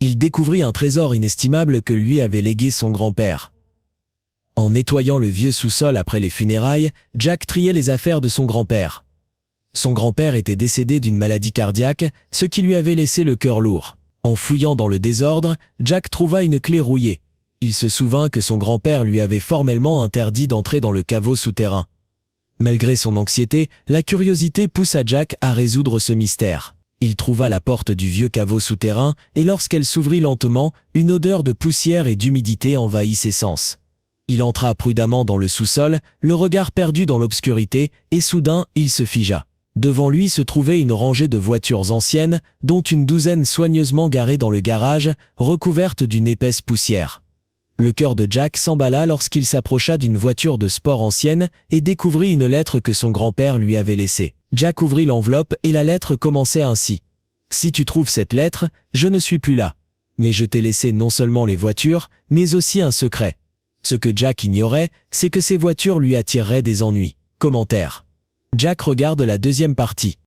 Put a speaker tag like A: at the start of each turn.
A: Il découvrit un trésor inestimable que lui avait légué son grand-père. En nettoyant le vieux sous-sol après les funérailles, Jack triait les affaires de son grand-père. Son grand-père était décédé d'une maladie cardiaque, ce qui lui avait laissé le cœur lourd. En fouillant dans le désordre, Jack trouva une clé rouillée. Il se souvint que son grand-père lui avait formellement interdit d'entrer dans le caveau souterrain. Malgré son anxiété, la curiosité poussa Jack à résoudre ce mystère. Il trouva la porte du vieux caveau souterrain et lorsqu'elle s'ouvrit lentement, une odeur de poussière et d'humidité envahit ses sens. Il entra prudemment dans le sous-sol, le regard perdu dans l'obscurité, et soudain, il se figea. Devant lui se trouvait une rangée de voitures anciennes, dont une douzaine soigneusement garées dans le garage, recouvertes d'une épaisse poussière. Le cœur de Jack s'emballa lorsqu'il s'approcha d'une voiture de sport ancienne et découvrit une lettre que son grand-père lui avait laissée. Jack ouvrit l'enveloppe et la lettre commençait ainsi. « Si tu trouves cette lettre, je ne suis plus là. Mais je t'ai laissé non seulement les voitures, mais aussi un secret. » Ce que Jack ignorait, c'est que ces voitures lui attireraient des ennuis. Commentaire. Jack regarde la deuxième partie.